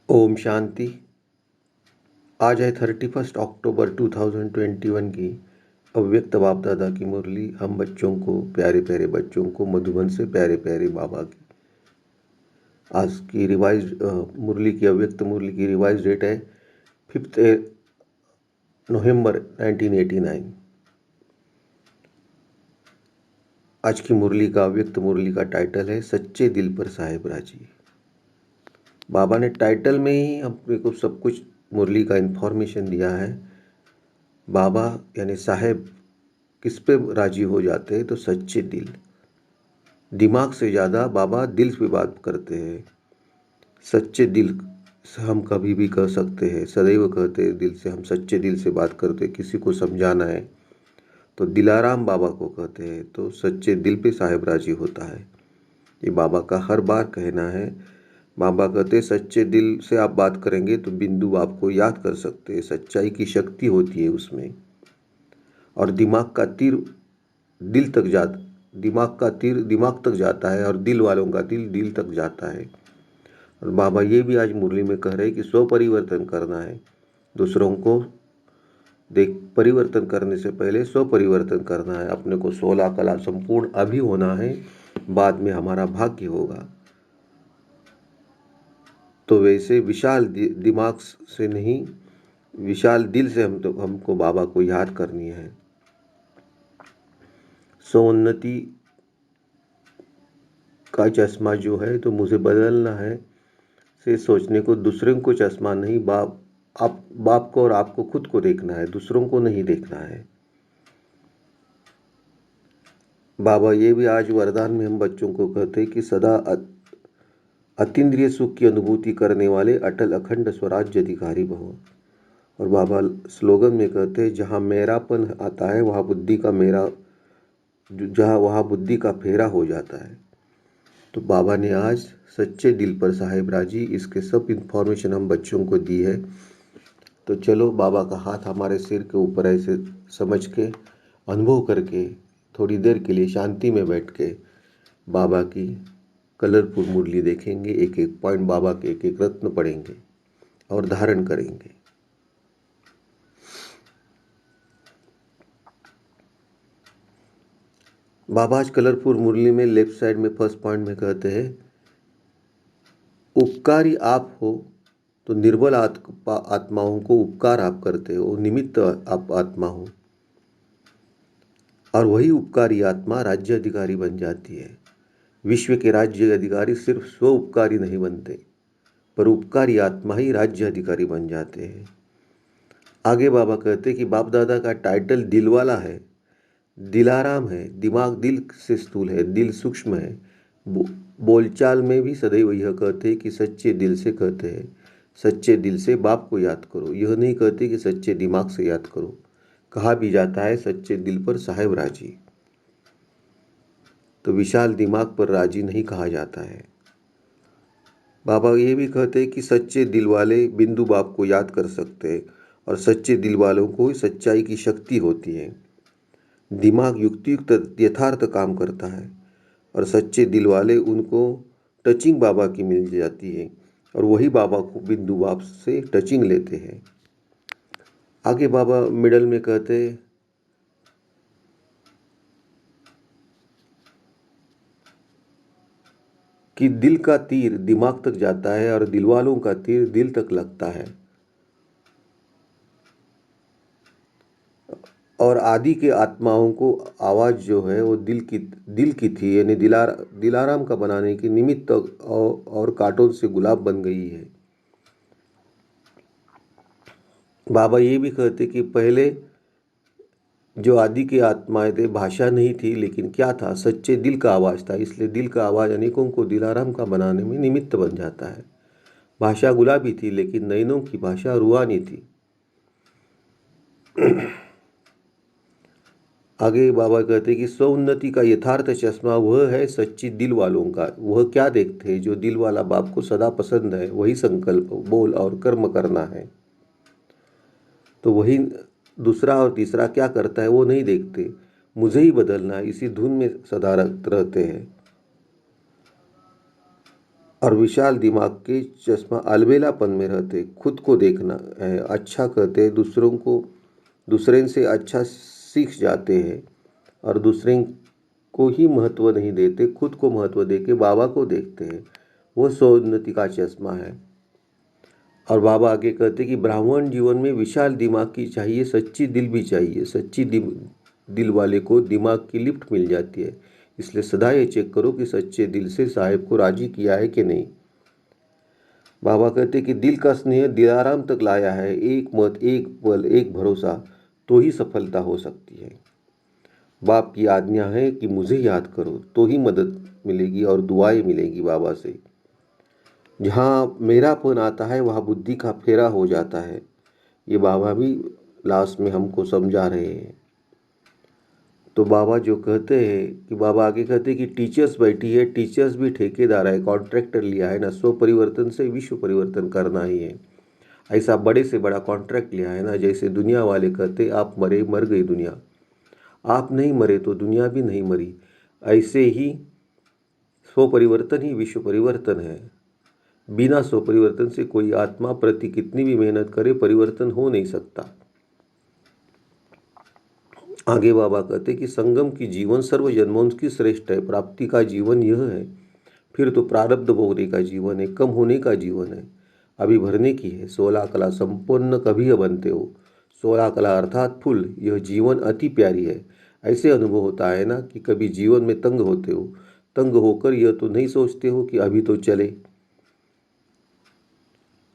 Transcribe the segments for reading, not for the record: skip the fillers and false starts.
ओम शांति। आज है 31 अक्टूबर 2021 की अव्यक्त बाप दादा की मुरली हम बच्चों को, प्यारे प्यारे बच्चों को मधुबन से प्यारे प्यारे बाबा की। आज की रिवाइज मुरली की अव्यक्त मुरली की रिवाइज डेट है 5 नवंबर 1989। आज की मुरली का अव्यक्त मुरली का टाइटल है सच्चे दिल पर साहेब राजी। बाबा ने टाइटल में ही अपने को सब कुछ मुरली का इंफॉर्मेशन दिया है। बाबा यानी साहेब किस पे राजी हो जाते हैं? तो सच्चे दिल। दिमाग से ज़्यादा बाबा दिल पे बात करते हैं। सच्चे दिल से हम कभी भी कह सकते हैं, सदैव कहते हैं दिल से, हम सच्चे दिल से बात करते हैं। किसी को समझाना है तो दिलाराम बाबा को कहते हैं, तो सच्चे दिल पे साहेब राजी होता है। ये बाबा का हर बार कहना है। बाबा कहते हैं सच्चे दिल से आप बात करेंगे तो बिंदु आपको याद कर सकते हैं। सच्चाई की शक्ति होती है उसमें। और दिमाग का तीर दिल तक जाता दिमाग का तीर दिमाग तक जाता है और दिल वालों का दिल दिल तक जाता है। और बाबा ये भी आज मुरली में कह रहे हैं कि स्व परिवर्तन करना है। दूसरों को देख परिवर्तन करने से पहले स्व परिवर्तन करना है। अपने को 16 कला संपूर्ण अभी होना है, बाद में हमारा भाग्य होगा। तो वैसे विशाल दिमाग से नहीं, विशाल दिल से हमको बाबा को याद करनी है। स्वोन्नति का चश्मा जो है तो मुझे बदलना है से सोचने को, दूसरे को चश्मा नहीं, बाप को और आपको खुद को देखना है, दूसरों को नहीं देखना है। बाबा ये भी आज वरदान में हम बच्चों को कहते हैं कि सदा अतीन्द्रिय सुख की अनुभूति करने वाले अटल अखंड स्वराज्य अधिकारी भव। और बाबा स्लोगन में कहते हैं जहाँ मेरापन आता है वहाँ बुद्धि का फेरा हो जाता है। तो बाबा ने आज सच्चे दिल पर साहेब राजी, इसके सब इंफॉर्मेशन हम बच्चों को दी है। तो चलो बाबा का हाथ हमारे सिर के ऊपर ऐसे समझ के, अनुभव करके, थोड़ी देर के लिए शांति में बैठ के बाबा की कलरफुल मुरली देखेंगे। एक एक पॉइंट बाबा के एक एक रत्न पढ़ेंगे और धारण करेंगे। बाबा आज कलरफुल मुरली में लेफ्ट साइड में फर्स्ट पॉइंट में कहते हैं उपकारी आप हो तो निर्बल आत्माओं को उपकार आप करते हो, निमित्त आप आत्मा हो। और वही उपकारी आत्मा राज्य अधिकारी बन जाती है। विश्व के राज्य अधिकारी सिर्फ स्व उपकारी नहीं बनते, पर उपकारी आत्मा ही राज्य अधिकारी बन जाते हैं। आगे बाबा कहते कि बाप दादा का टाइटल दिल वाला है, दिलाराम है। दिमाग दिल से स्थूल है, दिल सूक्ष्म है। बोलचाल में भी सदैव यह कहते हैं कि सच्चे दिल से कहते हैं, सच्चे दिल से बाप को याद करो। यह नहीं कहते कि सच्चे दिमाग से याद करो। कहा भी जाता है सच्चे दिल पर साहेब राजी। तो विशाल दिमाग पर राजी नहीं कहा जाता है। बाबा ये भी कहते हैं कि सच्चे दिल वाले बिंदु बाप को याद कर सकते हैं और सच्चे दिल वालों को सच्चाई की शक्ति होती है। दिमाग युक्तियुक्त यथार्थ काम करता है और सच्चे दिल वाले उनको टचिंग बाबा की मिल जाती है और वही बाबा को बिंदु बाप से टचिंग लेते हैं। आगे बाबा मिडल में कहते हैं कि दिल का तीर दिमाग तक जाता है और दिल वालों का तीर दिल तक लगता है। और आदि के आत्माओं को आवाज़ जो है वो दिल की थी, यानी दिलाराम का बनाने की निमित्त और कांटों से गुलाब बन गई है। बाबा ये भी कहते कि पहले जो आदि की आत्माएं थे, भाषा नहीं थी, लेकिन क्या था? सच्चे दिल का आवाज़ था। इसलिए दिल का आवाज़ अनेकों को दिलाराम का बनाने में निमित्त बन जाता है। भाषा गुलाबी थी, लेकिन नैनों की भाषा रूहानी थी। आगे बाबा कहते कि स्व उन्नति का यथार्थ चश्मा वह है सच्ची दिल वालों का। वह क्या देखते हैं? जो दिल वाला बाप को सदा पसंद है, वही संकल्प, बोल और कर्म करना है। तो वही दूसरा और तीसरा क्या करता है वो नहीं देखते। मुझे ही बदलना है, इसी धुन में सदा रहते हैं। और विशाल दिमाग के चश्मा अलबेलापन में रहते खुद को देखना है, अच्छा करते दूसरों को, दूसरे से अच्छा सीख जाते हैं और दूसरे को ही महत्व नहीं देते, खुद को महत्व देके बाबा को देखते हैं। वो स्वोन्नति का चश्मा है। और बाबा आगे कहते कि ब्राह्मण जीवन में विशाल दिमाग की चाहिए, सच्ची दिल भी चाहिए। सच्ची दिल वाले को दिमाग की लिफ्ट मिल जाती है। इसलिए सदा ये चेक करो कि सच्चे दिल से साहिब को राजी किया है कि नहीं। बाबा कहते कि दिल का स्नेह दिलाराम तक लाया है, एक मत, एक पल, एक भरोसा, तो ही सफलता हो सकती है। बाप की आज्ञा है कि मुझे याद करो, तो ही मदद मिलेगी और दुआएं मिलेगी बाबा से। जहाँ मेरापन आता है वहाँ बुद्धि का फेरा हो जाता है। ये बाबा भी लास्ट में हमको समझा रहे हैं। तो बाबा जो कहते हैं कि बाबा आगे कहते हैं कि टीचर्स बैठी है, टीचर्स भी ठेकेदार है, कॉन्ट्रैक्टर लिया है ना, स्व परिवर्तन से विश्व परिवर्तन करना ही है। ऐसा बड़े से बड़ा कॉन्ट्रैक्ट लिया है ना, जैसे दुनिया वाले कहते आप मरे मर गई दुनिया, आप नहीं मरे तो दुनिया भी नहीं मरी। ऐसे ही स्व परिवर्तन ही विश्व परिवर्तन है। बिना स्व परिवर्तन से कोई आत्मा प्रति कितनी भी मेहनत करे परिवर्तन हो नहीं सकता। आगे बाबा कहते कि संगम की जीवन सर्व जन्मों की श्रेष्ठ है, प्राप्ति का जीवन यह है, फिर तो प्रारब्ध भोगने का जीवन है, कम होने का जीवन है, अभी भरने की है। 16 कला संपन्न कभी बनते हो, 16 कला अर्थात फुल, यह जीवन अति प्यारी है। ऐसे अनुभव होता है ना कि कभी जीवन में तंग होते हो, तंग होकर यह तो नहीं सोचते हो कि अभी तो चले।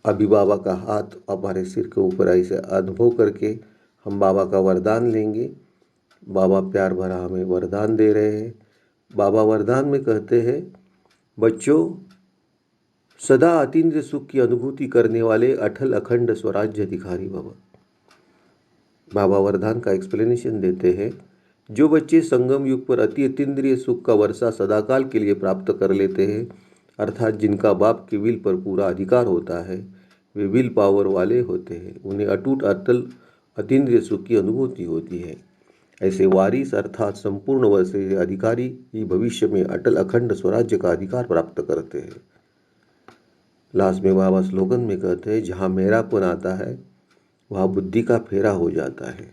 अभी बाबा का हाथ हमारे सिर के ऊपर ऐसे अनुभव करके हम बाबा का वरदान लेंगे। बाबा प्यार भरा हमें वरदान दे रहे हैं। बाबा वरदान में कहते हैं, बच्चों सदा अतीन्द्रिय सुख की अनुभूति करने वाले अटल अखंड स्वराज्य अधिकारी बाबा। बाबा वरदान का एक्सप्लेनेशन देते हैं, जो बच्चे संगम युग पर अति अतीन्द्रिय सुख का वर्षा सदाकाल के लिए प्राप्त कर लेते हैं, अर्थात जिनका बाप के विल पर पूरा अधिकार होता है, वे विल पावर वाले होते हैं, उन्हें अटूट अटल अतीन्द्रिय सुख की अनुभूति होती है। ऐसे वारिस अर्थात संपूर्ण वर्षीय अधिकारी ही भविष्य में अटल अखंड स्वराज्य का अधिकार प्राप्त करते हैं। लास्ट में बाबा स्लोगन में कहते हैं, जहाँ मेरापन आता है वहाँ बुद्धि का फेरा हो जाता है।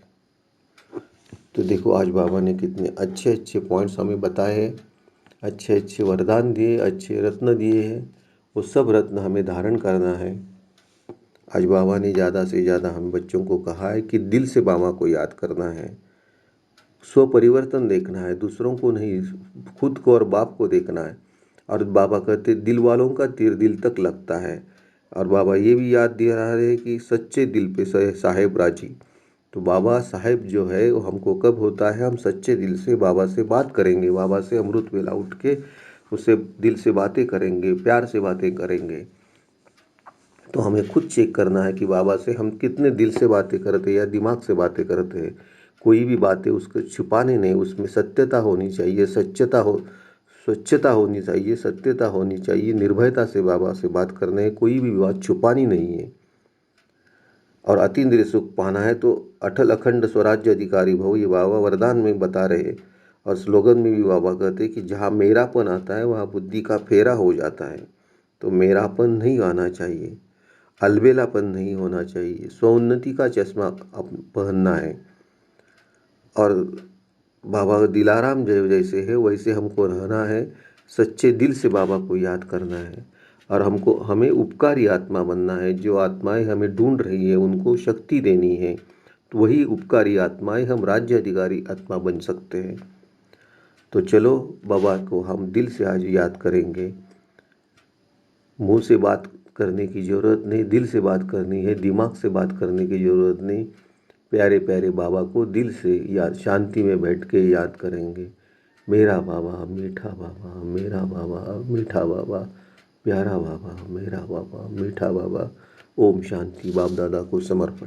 तो देखो आज बाबा ने कितने अच्छे अच्छे पॉइंट्स हमें बताए हैं, अच्छे अच्छे वरदान दिए, अच्छे रत्न दिए हैं। वो सब रत्न हमें धारण करना है। आज बाबा ने ज़्यादा से ज़्यादा हम बच्चों को कहा है कि दिल से बाबा को याद करना है, स्व परिवर्तन देखना है, दूसरों को नहीं, खुद को और बाप को देखना है। और बाबा कहते दिल वालों का तीर दिल तक लगता है। और बाबा ये भी याद दिला रहे हैं कि सच्चे दिल पे साहेब राजी। तो बाबा साहेब जो है वो हमको कब होता है, हम सच्चे दिल से बाबा से बात करेंगे, बाबा से अमृत वेला उठ के उससे दिल से बातें करेंगे, प्यार से बातें करेंगे। तो हमें खुद चेक करना है कि बाबा से हम कितने दिल से बातें करते हैं या दिमाग से बातें करते हैं। कोई भी बातें उसको छुपाने नहीं, उसमें सत्यता होनी चाहिए, स्वच्छता होनी चाहिए, सत्यता होनी चाहिए, निर्भयता से बाबा से बात करना है, कोई भी बात छुपानी नहीं है। और अतीन्द्रिय सुख पाना है तो अटल अखंड स्वराज्य अधिकारी भव, ये बाबा वरदान में बता रहे। और स्लोगन में भी बाबा कहते कि जहाँ मेरापन आता है वहाँ बुद्धि का फेरा हो जाता है। तो मेरापन नहीं आना चाहिए, अलबेलापन नहीं होना चाहिए, स्वोन्नति का चश्मा पहनना है। और बाबा दिलाराम जैसे है वैसे हमको रहना है, सच्चे दिल से बाबा को याद करना है। और हमें उपकारी आत्मा बनना है। जो आत्माएं हमें ढूंढ रही है उनको शक्ति देनी है, तो वही उपकारी आत्माएं हम राज्य अधिकारी आत्मा बन सकते हैं। तो चलो बाबा को हम दिल से आज याद करेंगे। मुंह से बात करने की ज़रूरत नहीं, दिल से बात करनी है, दिमाग से बात करने की ज़रूरत नहीं। प्यारे प्यारे बाबा को दिल से याद, शांति में बैठ के याद करेंगे। मेरा बाबा मीठा बाबा, मेरा बाबा मीठा बाबा, प्यारा बाबा, मेरा बाबा मीठा बाबा। ओम शांति। बाप दादा को समर्पण।